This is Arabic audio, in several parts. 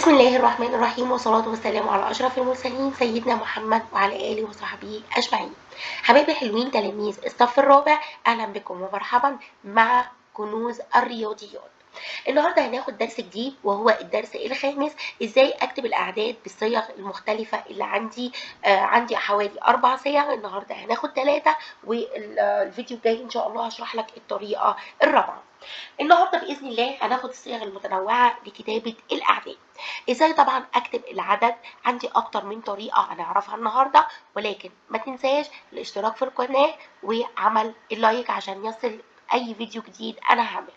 بسم الله الرحمن الرحيم، والصلاة والسلام على أشرف المرسلين سيدنا محمد وعلى آله وصحبه أجمعين. حبايبي الحلوين تلاميذ الصف الرابع، أهلا بكم ومرحبا مع كنوز الرياضيات. النهارده هناخد درس جديد وهو الدرس الخامس، ازاي اكتب الاعداد بالصيغ المختلفه اللي عندي. عندي حوالي 4 صيغ، النهارده هناخد 3، والفيديو الجاي ان شاء الله هشرح لك الطريقه الرابعه. النهارده باذن الله هناخد الصيغ المتنوعه لكتابه الاعداد. ازاي طبعا اكتب العدد؟ عندي اكتر من طريقه هنعرفها النهارده، ولكن ما تنساش الاشتراك في القناه وعمل اللايك عشان يصل اي فيديو جديد انا هعمله.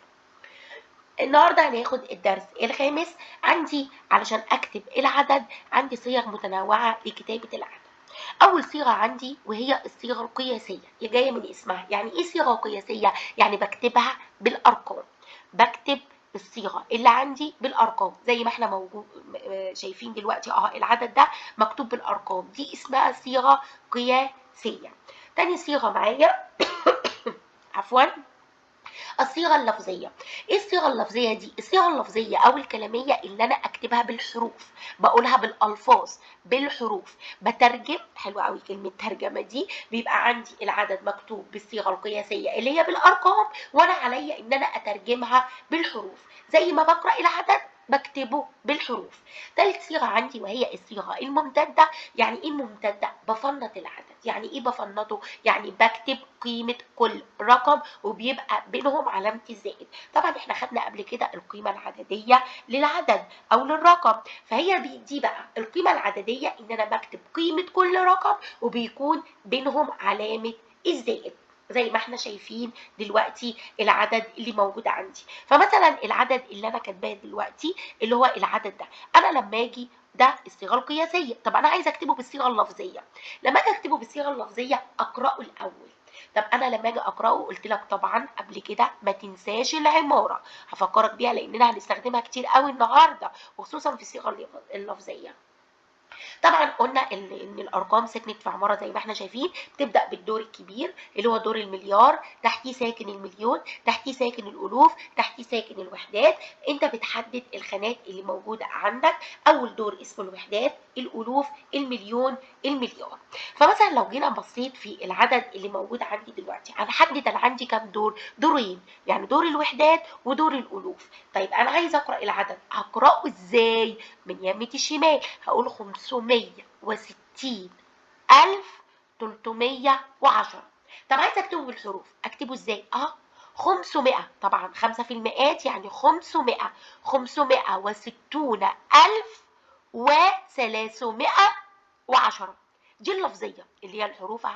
النهارده هناخد الدرس الخامس. عندي علشان اكتب العدد عندي صيغ متنوعه لكتابه العدد. اول صيغه عندي وهي الصيغه القياسيه، اللي جايه من اسمها. يعني ايه صيغه قياسيه؟ يعني بكتبها بالارقام، بكتب الصيغه اللي عندي بالارقام زي ما احنا موجود شايفين دلوقتي. العدد ده مكتوب بالارقام، دي اسمها صيغه قياسيه. تاني صيغه معايا عفوا الصيغه اللفظيه. ايه الصيغه اللفظيه دي؟ الصيغه اللفظيه او الكلاميه اللي انا اكتبها بالحروف، بقولها بالالفاظ بالحروف، بترجم. حلوه قوي كلمه ترجمه دي. بيبقى عندي العدد مكتوب بالصيغه القياسيه اللي هي بالارقام، وانا عليا ان انا اترجمها بالحروف زي ما بقرا العدد بكتبه بالحروف. ثالث صيغه عندي وهي الصيغه الممتده. يعني ايه الممتده؟ بفنط العدد. يعني ايه بفنطه؟ يعني بكتب قيمه كل رقم وبيبقى بينهم علامه الزائد. طبعا احنا خدنا قبل كده القيمه العدديه للعدد او للرقم، فهي دي بقى القيمه العدديه، ان انا بكتب قيمه كل رقم وبيكون بينهم علامه الزائد زي ما احنا شايفين دلوقتي العدد اللي موجود عندي. فمثلا العدد اللي انا كاتباه دلوقتي اللي هو العدد ده، انا لما اجي ده الصيغه القياسيه. طب انا عايزه اكتبه بالصيغه اللفظيه. لما اجي اكتبه بالصيغه اللفظيه اقراه الاول. طب انا لما اجي اقراه قلت لك طبعا قبل كده ما تنساش العماره، هفكرك بيها لاننا هنستخدمها كتير قوي النهارده وخصوصا في الصيغه اللفظيه. طبعا قلنا ان الارقام سكنت في عماره زي ما احنا شايفين، بتبدا بالدور الكبير اللي هو دور المليار، تحتيه ساكن المليون، تحتيه ساكن الالوف، تحتيه ساكن الوحدات. انت بتحدد الخانات اللي موجوده عندك. اول دور اسمه الوحدات، الالوف، المليون، المليار. فمثلا لو جينا بصيت في العدد اللي موجود عندي دلوقتي، هنحدد انا عندي كام دور؟ دورين، يعني دور الوحدات ودور الالوف. طيب انا عايزه اقرا العدد، هقراه ازاي؟ من يمة الشمال هقول 560,310. طب عايزه اكتبه بالحروف، اكتبه ازاي؟ 500. طبعا 5 في المئات يعني 500. 560,310. دي اللفظيه اللي هي الحروف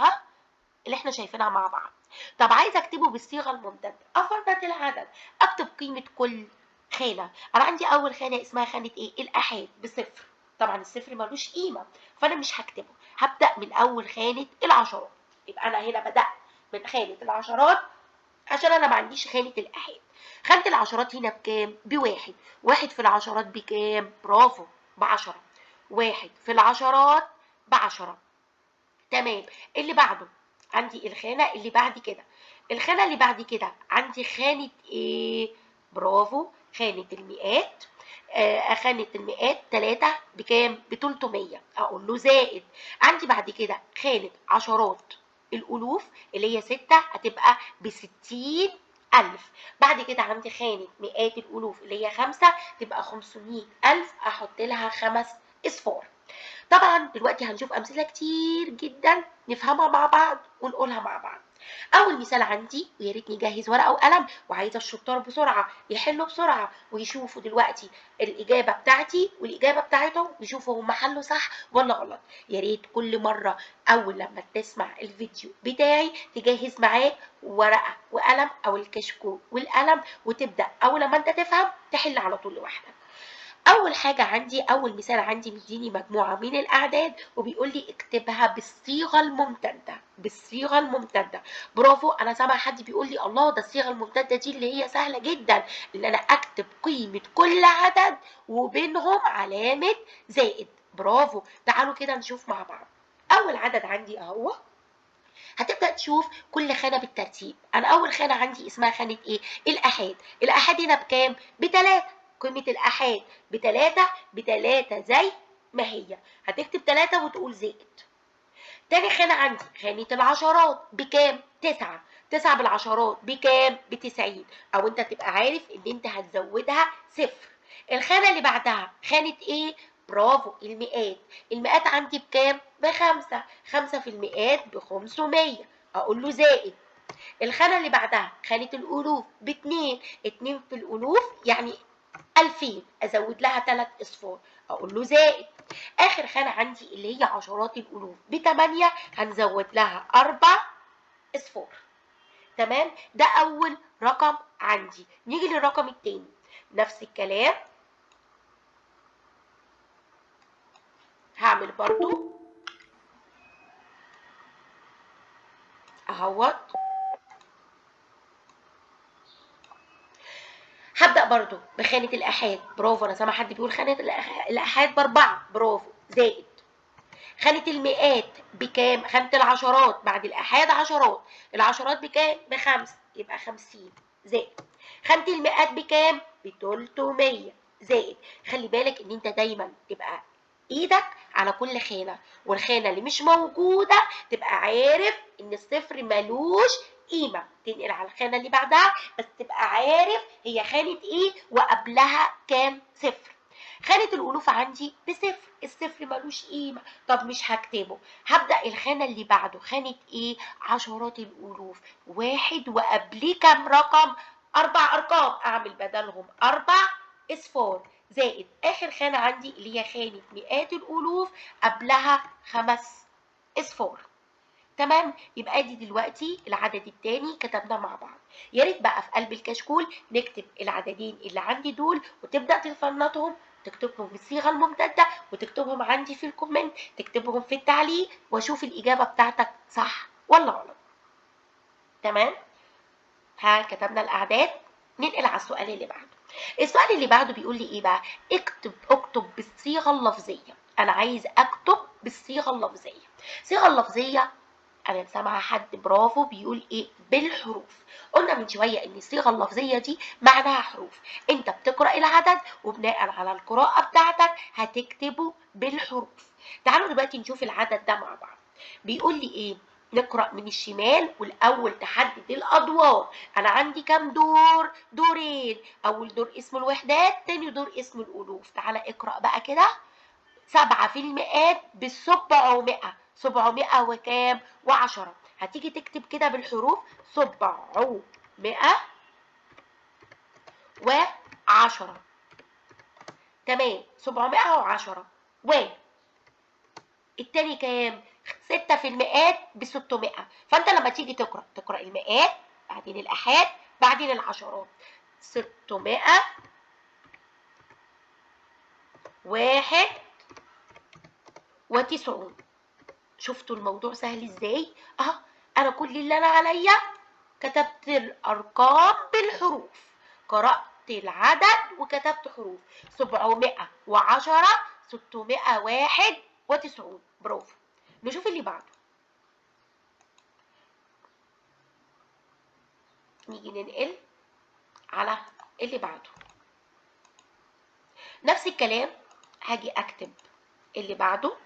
اللي احنا شايفينها مع بعض. طب عايزه اكتبه بالصيغه الممتده، افرط العدد، اكتب قيمه كل خانه. انا عندي اول خانه اسمها خانه ايه؟ الاحاد بصفر. طبعا الصفر ملوش قيمه فانا مش هكتبه، هبدا من اول خانه العشرات. يبقى انا هنا بدات من خانه العشرات عشان انا ما عنديش خانه الاحاد. خانه العشرات هنا بكام؟ بواحد. واحد في العشرات بكام؟ برافو، ب10. واحد في العشرات ب10. تمام. اللي بعده عندي الخانة اللي بعد كده. الخانة اللي بعد كده عندي خانة ايه؟ برافو، خانة المئات. خانة المئات 3 بكام؟ ب300. اقول له زائد. عندي بعد كده خانة عشرات الألوف اللي هي 6 هتبقى ب60,000. بعد كده عندي خانة مئات الألوف اللي هي 5 تبقى 500,000، أحط لها 5 أصفار. طبعا دلوقتي هنشوف امثله كتير جدا نفهمها مع بعض ونقولها مع بعض. اول مثال عندي، ويا ريت نجهز ورقه وقلم، وعايزه الشطار بسرعه يحلوا بسرعه ويشوفوا دلوقتي الاجابه بتاعتي والاجابه بتاعتهم، يشوفوا هم حلوا صح ولا غلط. يا ريت كل مره اول لما تسمع الفيديو بتاعي تجهز معاك ورقه وقلم او الكشكول والقلم، وتبدا اول لما انت تفهم تحل على طول لوحدك. اول حاجه عندي، اول مثال عندي مديني مجموعه من الاعداد وبيقول لي اكتبها بالصيغه الممتده. بالصيغه الممتده. برافو، انا سامع حد بيقول لي الله، ده الصيغه الممتده دي اللي هي سهله جدا، ان انا اكتب قيمه كل عدد وبينهم علامه زائد. برافو، تعالوا كده نشوف مع بعض. اول عدد عندي اهو، هتبدا تشوف كل خانه بالترتيب. انا اول خانه عندي اسمها خانه ايه؟ الاحاد. الاحاد هنا بكام؟ ب3. قيمة الآحاد بتلاتة بتلاتة زي ما هي، هتكتب 3 وتقول زائد. تاني خانة عندي خانة العشرات بكام؟ 9. 9 بالعشرات بكام؟ ب90. أو أنت تبقى عارف إن أنت هتزودها صفر. الخانة اللي بعدها خانة إيه؟ برافو، المئات. المئات عندي بكام؟ ب5. 5 في المئات ب500، أقول له زائد. الخانة اللي بعدها خانة الألوف ب2. 2 في الألوف يعني 2000، أزود لها 3 أصفار، أقول له زائد. آخر خانة عندي اللي هي عشرات الألوف ب8، هنزود لها 4 أصفار. تمام؟ ده أول رقم عندي. نيجي للرقم التاني، نفس الكلام، هعمل برضو اهوت. هبدأ برضو بخانة الآحاد، برافو، أنا سامع حد بيقول خانة الآحاد ب4، برافو، زائد. خانة المئات بكام؟ خانة العشرات بعد الآحاد عشرات، العشرات بكام؟ ب5، يبقى 50 زائد. خانة المئات بكام؟ ب300 زائد. خلي بالك إن أنت دايما تبقى إيدك على كل خانة، والخانة اللي مش موجودة تبقى عارف إن الصفر ملوش قيمة، تنقل على الخانة اللي بعدها بس تبقى عارف هي خانة إيه وقبلها كام صفر. خانة الألوف عندي بصفر، الصفر ملوش قيمة، طب مش هكتبه، هبدأ الخانة اللي بعده خانة ايه؟ عشرات الألوف، 1 وقبليه كام رقم؟ 4 أرقام، أعمل بدلهم 4 أصفار، زائد. آخر خانة عندي اللي هي خانة مئات الألوف، قبلها 5 أصفار. تمام؟ يبقى دي دلوقتي العدد التاني كتبنا مع بعض. يا ريت بقى في قلب الكشكول نكتب العددين اللي عندي دول وتبدأ تفنطهم، تكتبهم بالصيغة الممتدة وتكتبهم عندي في الكومنت، تكتبهم في التعليق واشوف الإجابة بتاعتك صح ولا غلط. تمام؟ ها كتبنا الأعداد، ننقل على السؤال اللي بعده. السؤال اللي بعده بيقول لي ايه بقى؟ اكتب بالصيغة اللفظية. أنا عايز أكتب بالصيغة اللفظية. الصيغة اللفظية انا سامعه حد برافو بيقول ايه؟ بالحروف. قلنا من شويه ان الصيغه اللفظيه دي معناها حروف، انت بتقرا العدد وبناء على القراءه بتاعتك هتكتبه بالحروف. تعالوا دلوقتي نشوف العدد ده مع بعض. بيقول لي ايه؟ نقرا من الشمال، والاول تحدد الادوار. انا عندي كام دور؟ دورين، اول دور اسمه الوحدات، تاني دور اسمه الالوف. تعالى اقرا بقى كده. 7 في المئات ب700، 700 وكام؟ و10. هتيجي تكتب كده بالحروف 700 و10. تمام، 710. التاني كام؟ 6 في المئات ب600. فانت لما تيجي تقرا المئات، بعدين الآحاد، بعدين العشرات. 600 91. شفتوا الموضوع سهل ازاي؟ اهو انا كل اللي انا عليا كتبت الارقام بالحروف، قرأت العدد وكتبت حروف. 710، 691. برافو. نشوف اللي بعده. نيجي ننقل على اللي بعده. نفس الكلام، هاجي اكتب اللي بعده.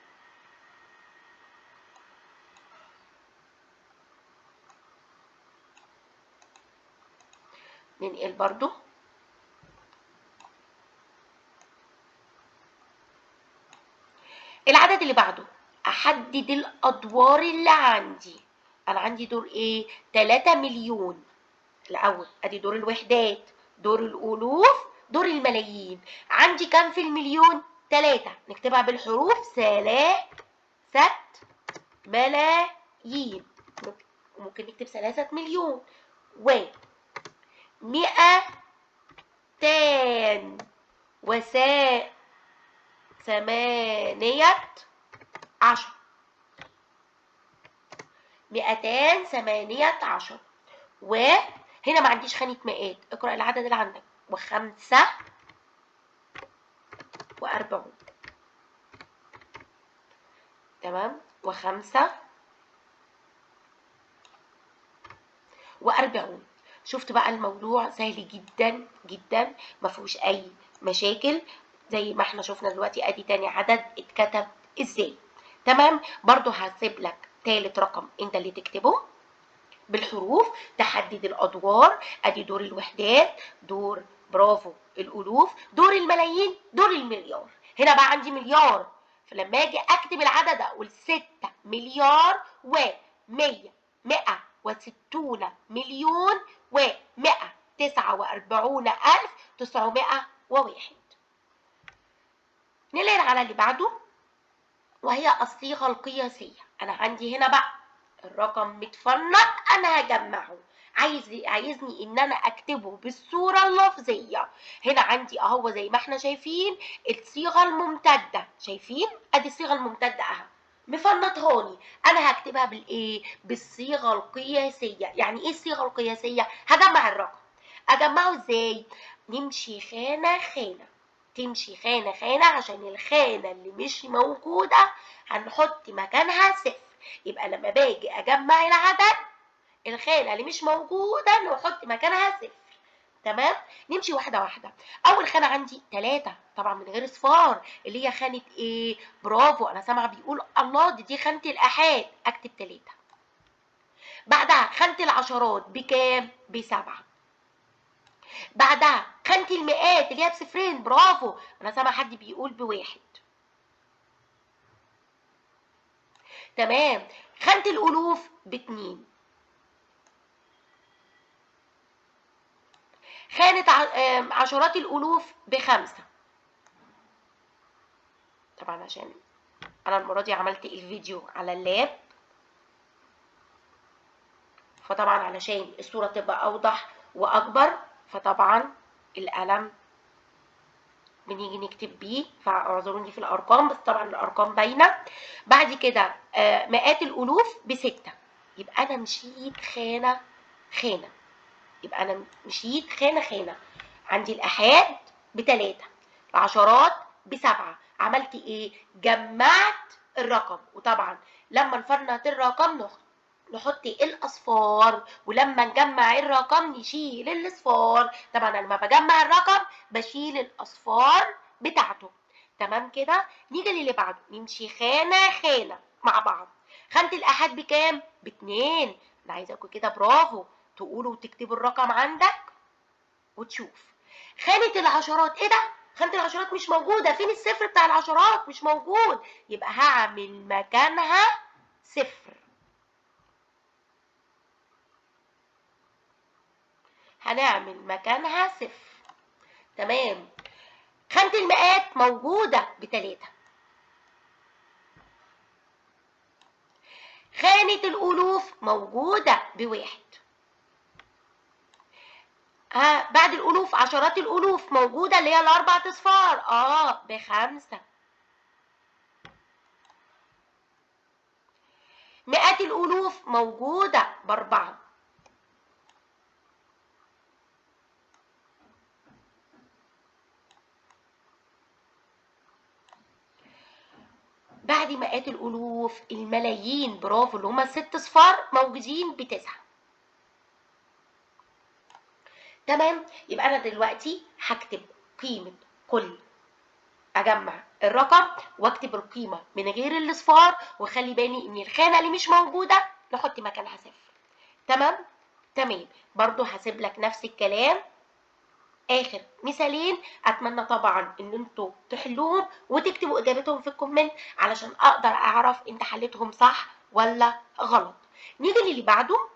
ننقل برضو. العدد اللي بعده، احدد الادوار اللي عندي. انا عندي دور ايه؟ 3 مليون. الاول ادي دور الوحدات، دور الالوف، دور الملايين. عندي كام في المليون؟ 3، نكتبها بالحروف 3 ملايين. ممكن نكتب 3 مليون. و 200 و8 218. وهنا ما عنديش خانة مئات، اقرأ العدد اللي عندك. و45. تمام، و45. شفت بقى الموضوع سهل جدا جدا، ما فيهوش اي مشاكل زي ما احنا شفنا دلوقتي. ادي تاني عدد اتكتب ازاي. تمام. برضو هسيب لك تالت رقم انت اللي تكتبه بالحروف، تحدد الادوار. ادي دور الوحدات، دور برافو الالوف، دور الملايين، دور المليار. هنا بقى عندي مليار، فلما اجي اكتب العدد اقول 6 مليار و100 160 مليون و149,901. ننقل على اللي بعده وهي الصيغة القياسية. أنا عندي هنا بقى الرقم متفنط، أنا هجمعه. عايزني إن أنا أكتبه بالصورة اللفظية. هنا عندي أهو زي ما احنا شايفين الصيغة الممتدة، شايفين؟ أدي الصيغة الممتدة أهو مفنطهاني. أنا هكتبها بالإيه؟ بالصيغة القياسية. يعني إيه الصيغة القياسية؟ هجمع الرقم. أجمعه إزاي؟ نمشي خانة خانة، تمشي خانة خانة، عشان الخانة اللي مش موجودة هنحط مكانها صفر. يبقى لما باجي أجمع العدد الخانة اللي مش موجودة نحط مكانها صفر. تمام. نمشي واحدة واحدة. أول خانة عندي 3 طبعا من غير صفار، اللي هي خانة إيه؟ برافو، أنا سامعة بيقول الله دي خانة الآحاد، أكتب 3. بعدها خانة العشرات بكام؟ ب7. بعدها خانة المئات اللي هي بصفرين، برافو، أنا سامعة حد بيقول ب1. تمام. خانة الألوف ب2. خانة عشرات الألوف ب5. طبعا عشان أنا المرة دي عملت الفيديو على اللاب، فطبعا علشان الصورة تبقى أوضح وأكبر فطبعا القلم بنيجي نكتب بيه، فاعذروني في الأرقام، بس طبعا الأرقام باينة. بعد كده مئات الألوف ب6. يبقى أنا مشيت خانة خانة، يبقى أنا مشيت خانة خانة. عندي الآحاد ب3، العشرات ب7. عملت إيه؟ جمعت الرقم. وطبعا لما نفرط الرقم نحط الأصفار، ولما نجمع الرقم نشيل الأصفار. طبعا لما بجمع الرقم بشيل الأصفار بتاعته. تمام كده. نيجي للي بعده، نمشي خانة خانة مع بعض. خانة الآحاد بكام؟ ب2. أنا عايزاكم كده برافو تقولوا وتكتبوا الرقم عندك وتشوف. خانة العشرات، ايه ده؟ خانة العشرات مش موجودة، فين الصفر بتاع العشرات؟ مش موجود، يبقى هعمل مكانها صفر. هنعمل مكانها صفر. تمام. خانة المئات موجودة ب3. خانة الألوف موجودة ب1. بعد الألوف عشرات الألوف موجودة اللي هي ال4 أصفار ب5. مئات الألوف موجودة ب4. بعد مئات الألوف الملايين، برافو، اللي هما 6 صفار موجودين ب9. تمام. يبقى أنا دلوقتي هكتب قيمة كل، أجمع الرقم واكتب القيمة من غير الأصفار، وخلي بالي إن الخانة اللي مش موجودة نحط مكانها صفر. تمام؟ تمام. برضو هسيب لك نفس الكلام اخر مثالين. اتمنى طبعا ان انتوا تحلوهم وتكتبوا اجابتهم في الكومنت علشان اقدر اعرف انت حليتهم صح ولا غلط. نيجي للي بعده.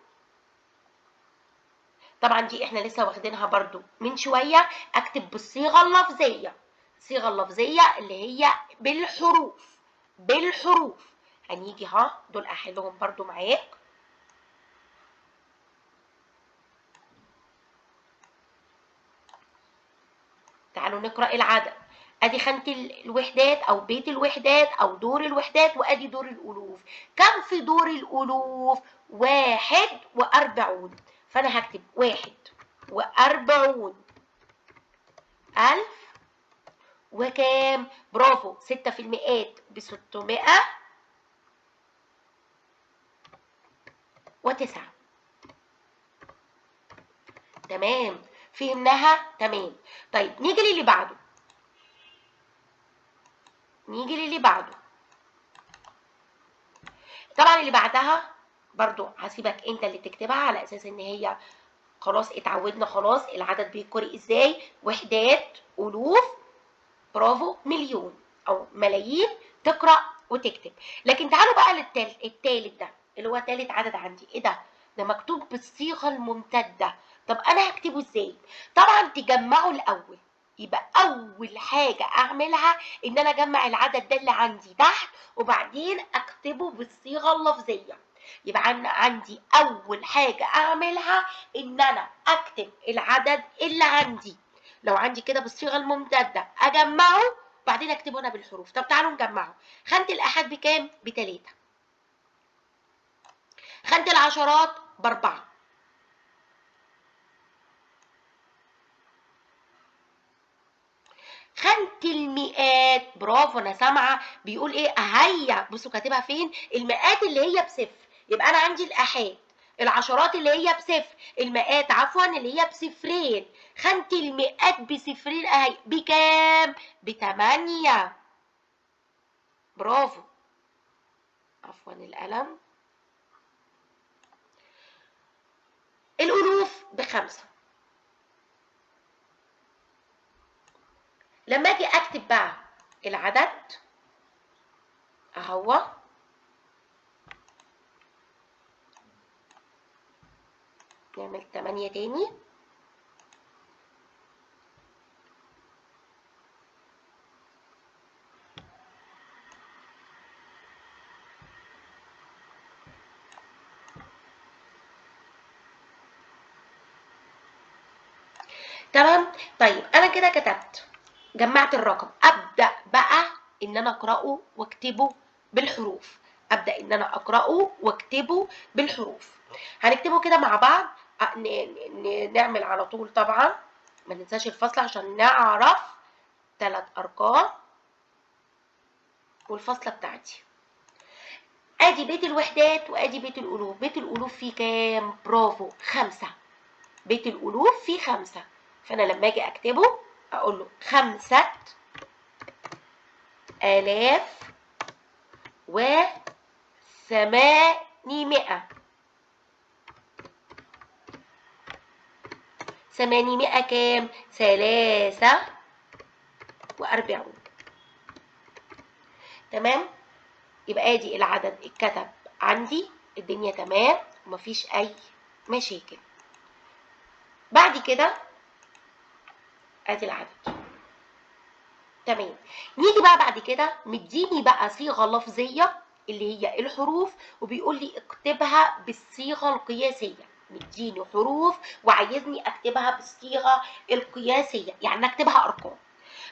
طبعا دي احنا لسه واخدينها برضو من شويه. اكتب بالصيغه اللفظيه، الصيغه اللفظيه اللي هي بالحروف. بالحروف هنيجي دول احلهم برضو معاك. تعالوا نقرأ العدد. ادي خانة الوحدات او بيت الوحدات او دور الوحدات، وادي دور الالوف. كم في دور الالوف؟ 41. فانا هكتب 41 ألف وكام؟ برافو، 6 في المئات ب609. تمام. فهمناها؟ تمام. طيب نيجي للي بعده. نيجي للي بعده. طبعا اللي بعدها برضو هسيبك انت اللي تكتبها على اساس ان هي خلاص اتعودنا خلاص العدد بيتقرأ ازاي. وحدات، الوف، برافو، مليون او ملايين، تقرأ وتكتب. لكن تعالوا بقى التالت ده اللي هو تالت عدد عندي. ايه ده؟ ده مكتوب بالصيغة الممتدة. طب انا هكتبه ازاي؟ طبعا تجمعه الاول. يبقى اول حاجة اعملها ان انا اجمع العدد ده اللي عندي تحت وبعدين اكتبه بالصيغة اللفظية. يبقى عندي اول حاجة اعملها ان انا اكتب العدد اللي عندي. لو عندي كده بالصيغة الممتدة اجمعه بعدين اكتبه انا بالحروف. طب تعالوا نجمعه. خانة الاحاد بكام؟ ب3. خانة العشرات ب4. خانة المئات، برافو انا سامعة بيقول ايه اهيا. بصوا كاتبها فين؟ المئات اللي هي ب0. يبقى انا عندي الاحاد، العشرات اللي هي ب0، المئات عفوا اللي هي ب0. خانة المئات ب0 اهي بكام؟ ب8. برافو. عفوا القلم. الالوف ب5. لما اجي اكتب بقى العدد اهو، نعمل 8 تاني. تمام. طيب انا كده كتبت، جمعت الرقم. ابدا بقى ان انا اقراه واكتبه بالحروف. ابدا ان انا اقراه واكتبه بالحروف. هنكتبه كده مع بعض. نعمل على طول طبعا، ما ننساش الفصل عشان نعرف 3 ارقام والفصله بتاعتي. ادي بيت الوحدات وادي بيت الالوف. بيت الالوف فيه كام؟ برافو 5. بيت الالوف فيه 5. فانا لما اجي اكتبه اقول له 5800. 800 كام؟ 43. تمام. يبقى ادي العدد اتكتب عندي، الدنيا تمام ومفيش اي مشاكل. بعد كده ادي العدد. تمام. نيجي بقى بعد كده مديني بقى صيغه لفظيه اللي هي الحروف وبيقول لي اكتبها بالصيغه القياسيه. مديني حروف وعايزني اكتبها بالصيغه القياسيه، يعني اكتبها ارقام.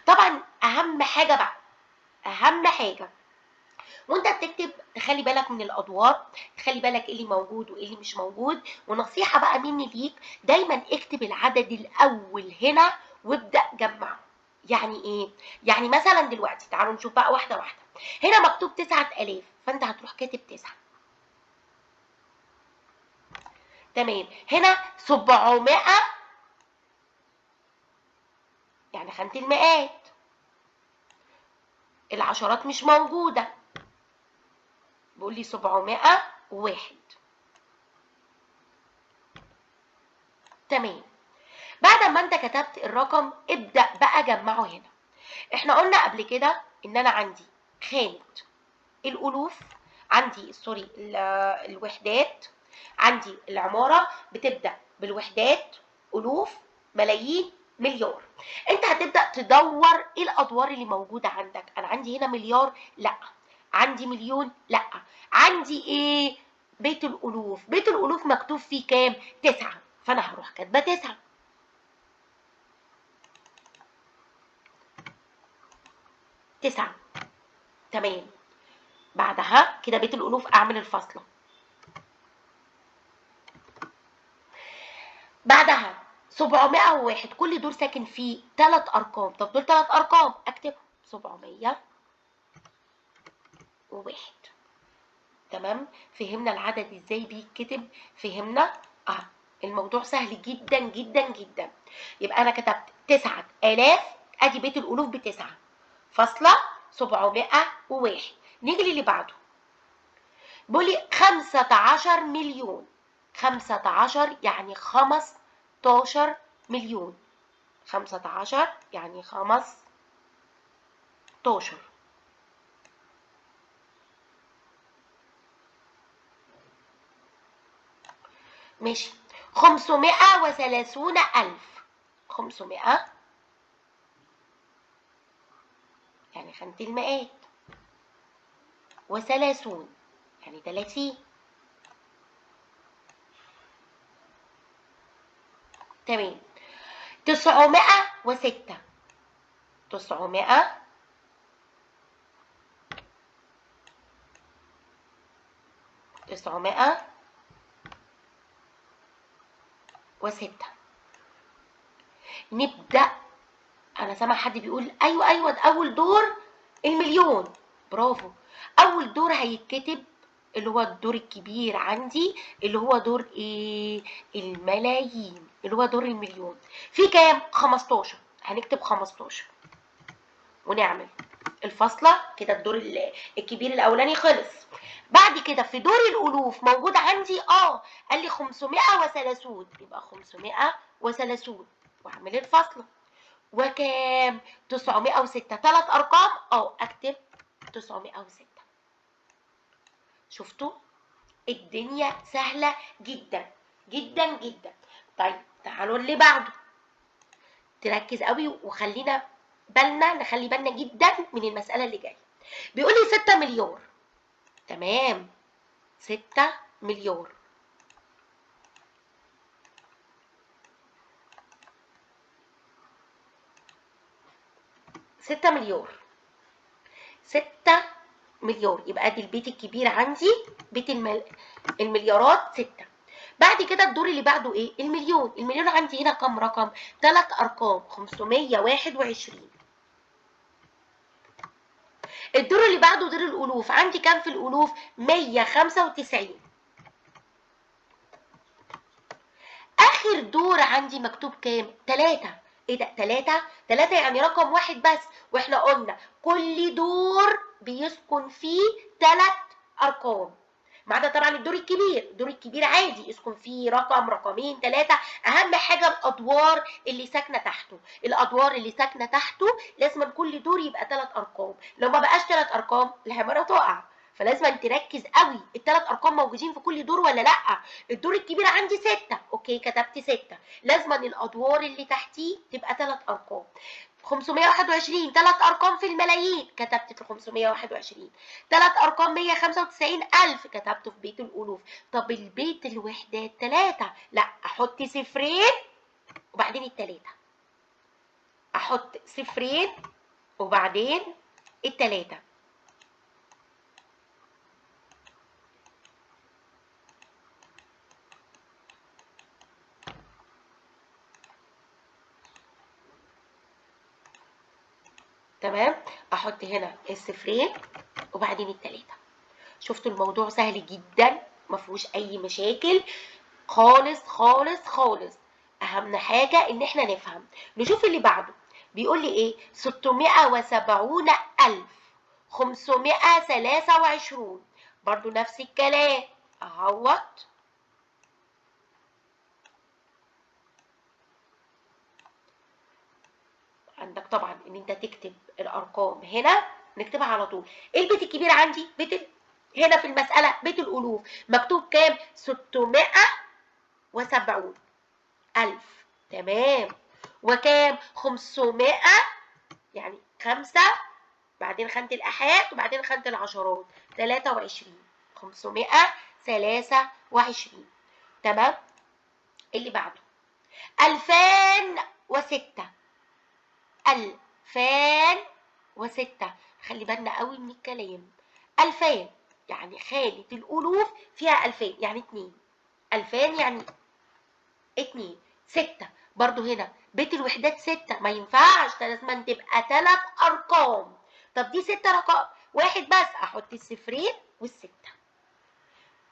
طبعا اهم حاجه بقى، اهم حاجه وانت بتكتب تخلي بالك من الادوار، تخلي بالك ايه اللي موجود وايه اللي مش موجود. ونصيحه بقى مني ليك، دايما اكتب العدد الاول هنا وابدا جمعه. يعني ايه؟ يعني مثلا دلوقتي تعالوا نشوف بقى واحده واحده. هنا مكتوب 9000 فانت هتروح كاتب 9. تمام. هنا 700 يعني خانه المئات. العشرات مش موجوده، بيقول لي 701. تمام. بعد ما انت كتبت الرقم ابدأ بقى جمعه هنا. احنا قلنا قبل كده ان انا عندي خانة الالوف، عندي سوري الوحدات، عندي العمارة بتبدأ بالوحدات، الوف، ملايين، مليار. انت هتبدأ تدور ايه الادوار اللي موجودة عندك. انا عندي هنا مليار، لا. عندي مليون، لا. عندي ايه؟ بيت الالوف. بيت الالوف مكتوب فيه كام؟ 9. فانا هروح كاتبه 9. 9. تمام. بعدها كده بيت الالوف اعمل الفاصله. بعدها 701 كل دول ساكن فيه 3 ارقام. طب دول 3 ارقام اكتبهم 701. تمام. فهمنا العدد ازاي بيتكتب؟ فهمنا الموضوع سهل جدا جدا جدا. يبقى انا كتبت 9000 ادي بيت الالوف ب9 فاصله 701. نيجي للي بعده، بيقول لي 15 مليون. 15 يعني 15 مليون. 15 يعني 15. ماشي. 530,000. 500 يعني خانة المئات، و30 يعني 30. تمام. 906. 900 906. نبدأ. أنا سامع حد بيقول أيوة ده أول دور المليون. برافو. أول دور هيتكتب اللي هو الدور الكبير عندي، اللي هو دور إيه؟ الملايين، اللي هو دور المليون. في كام؟ 15. هنكتب 15 ونعمل الفاصلة كده. الدور الكبير الأولاني خلص. بعد كده في دور الألوف موجود عندي قال لي 530، يبقى 530 واعمل الفاصلة. وكام؟ 906. 3 أرقام أكتب 906. شفتوا؟ الدنيا سهلة جدا جدا جدا. طيب تعالوا اللي بعده. تركز قوي وخلينا نخلي بالنا جدا من المسألة اللي جاية. بيقول لي 6 مليار. تمام. 6 مليار. 6 مليار. 6 مليار. يبقى ادي البيت الكبير عندي، بيت المليارات 6. بعد كده الدور اللي بعده ايه؟ المليون. المليون عندي هنا كام رقم؟ 3 ارقام، 521. الدور اللي بعده دور الالوف، عندي كام في الالوف؟ 195. اخر دور عندي مكتوب كام؟ 3. ايه ده 3؟ 3 يعني رقم واحد بس، واحنا قلنا كل دور بيسكن فيه 3 ارقام، ما عدا طبعا الدور الكبير. الدور الكبير عادي يسكن فيه رقم، رقمين، 3. اهم حاجه الادوار اللي ساكنه تحته. الادوار اللي ساكنه تحته لازم كل دور يبقى 3 ارقام. لو ما بقاش 3 ارقام العماره تقع. فلازم تركز قوي، الثلاث ارقام موجودين في كل دور ولا لا. الدور الكبير عندي 6، اوكي كتبت 6. لازم الادوار اللي تحتيه تبقى 3 ارقام. 521 3 ارقام في الملايين، كتبت في 521. 3 ارقام 195,000 كتبته في بيت الالوف. طب البيت الوحدات 3، لا احط صفرين وبعدين التلاتة. احط صفرين وبعدين التلاتة. تمام. احط هنا الصفرين وبعدين التلاتة. شفتوا الموضوع سهل جدا، ما فيهوش اي مشاكل خالص خالص خالص. اهم حاجة ان احنا نفهم. نشوف اللي بعده. بيقول لي ايه؟ 670,523. برضو نفس الكلام اهوت. عندك طبعا ان انت تكتب الارقام هنا، نكتبها على طول. ايه البيت الكبير عندي؟ هنا في المسألة بيت الالوف مكتوب كام؟ 670,000. تمام. وكام؟ 500 يعني 5، بعدين خانة الآحاد وبعدين خانة العشرات 23. 523. تمام. اللي بعده 2006. 2006. خلي بالنا قوي من الكلام. 2000 يعني خانة الألوف فيها 2000 يعني 2. 2000 يعني 2. 6 برضو هنا بيت الوحدات 6، ما ينفعش، لازم تبقى 3 أرقام. طب دي 6 رقم واحد بس، أحط الصفرين والستة.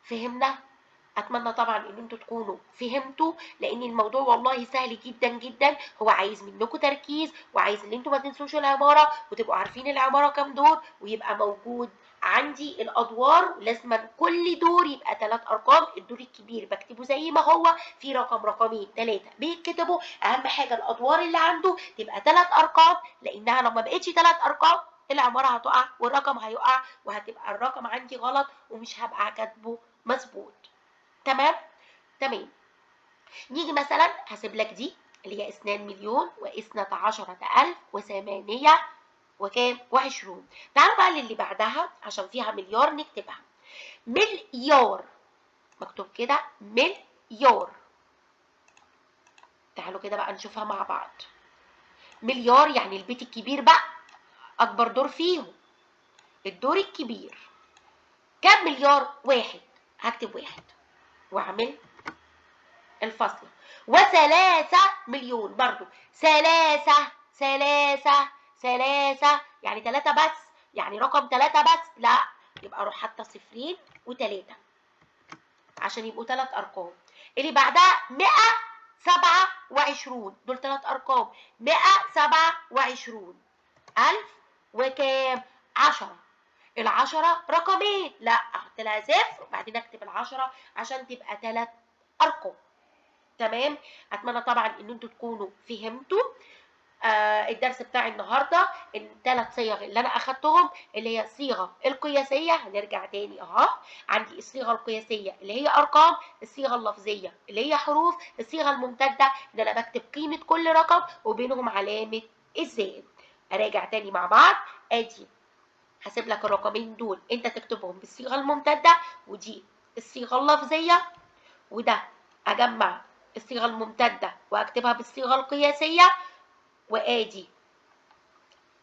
فهمنا؟ اتمنى طبعا ان انتوا تكونوا فهمتوا، لان الموضوع والله سهل جدا جدا. هو عايز منكم تركيز، وعايز ان انتوا ما تنسوش العباره، وتبقوا عارفين العباره كام دور، ويبقى موجود عندي الادوار. لازم كل دور يبقى 3 ارقام. الدور الكبير بكتبه زي ما هو، في رقم رقمين 3 بيتكتبوا. اهم حاجه الادوار اللي عنده تبقى 3 ارقام، لانها لو ما بقتش 3 ارقام العباره هتقع والرقم هيقع، وهتبقى الرقم عندي غلط ومش هبقى كاتبه مظبوط. تمام. تمام. نيجي مثلا هسيب لك دي اللي هي 2,012,800 وكام و20. تعالوا بقى للي بعدها عشان فيها مليار نكتبها. مليار، مكتوب كده مليار. تعالوا كده بقى نشوفها مع بعض. مليار يعني البيت الكبير بقى، اكبر دور فيهم الدور الكبير. كام مليار؟ 1. هكتب 1 واعمل الفصل. و3 مليون برضو. ثلاثة يعني 3 بس، يعني رقم 3 بس، لا يبقى اروح حاطه صفرين و3 عشان يبقوا 3 ارقام. اللي بعدها 127، دول 3 ارقام. 127 1000 وكام؟ 10. العشرة رقمين، لا احط لها صفر وبعدين اكتب العشرة عشان تبقى 3 ارقام. تمام. اتمنى طبعا ان انتوا تكونوا فهمتوا الدرس بتاع النهارده. ال3 صيغ اللي انا اخدتهم اللي هي الصيغه القياسيه، هنرجع تاني اهو. عندي الصيغه القياسيه اللي هي ارقام، الصيغه اللفظيه اللي هي حروف، الصيغه الممتده اللي انا بكتب قيمه كل رقم وبينهم علامه الزائد. اراجع تاني مع بعض. ادي هسيب لك الرقمين دول انت تكتبهم بالصيغه الممتده، ودي الصيغه اللفظيه، وده اجمع الصيغه الممتده واكتبها بالصيغه القياسيه. وادي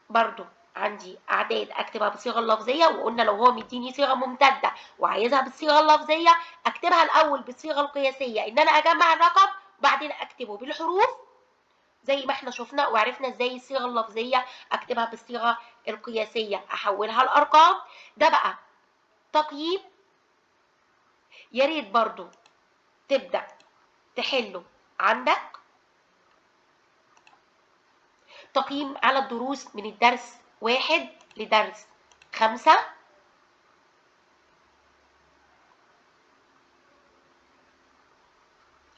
برضو عندي اعداد اكتبها بالصيغه اللفظيه، وقلنا لو هو مديني صيغه ممتده وعايزها بالصيغه اللفظيه اكتبها الاول بالصيغه القياسيه، ان انا اجمع الرقم وبعدين اكتبه بالحروف زي ما احنا شفنا وعرفنا ازاي الصيغه اللفظيه اكتبها بالصيغه القياسيه احولها لارقام. ده بقى تقييم. يا ريت برضو تبدا تحله عندك. تقييم على الدروس من الدرس 1 لدرس 5.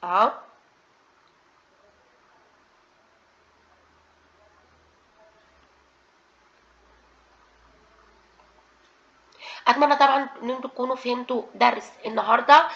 اهو. اتمنى طبعا ان انتوا تكونوا فهمتوا درس النهارده.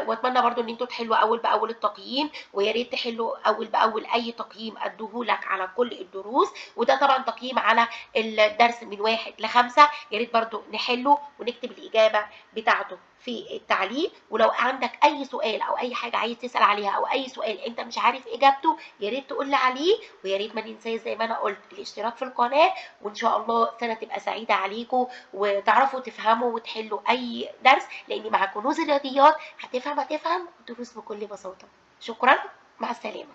واتمنى برضو ان انتوا تحلوا اول باول التقييم، ويا ريت تحلوا اول باول اي تقييم اديهولك على كل الدروس. وده طبعا تقييم على الدرس من 1 ل5. يا ريت برضو نحله ونكتب الاجابه بتاعته في التعليق. ولو عندك اي سؤال او اي حاجه عايز تسال عليها او اي سؤال انت مش عارف اجابته يا ريت تقول لي عليه. ويا ريت ما ننساش زي ما انا قلت الاشتراك في القناه. وان شاء الله سنه تبقى سعيده عليكم وتعرفوا تفهموا وتحلوا اي درس، لان مع كنوز الرياضيات هتفهم الدروس بكل بساطه. شكرا، مع السلامه.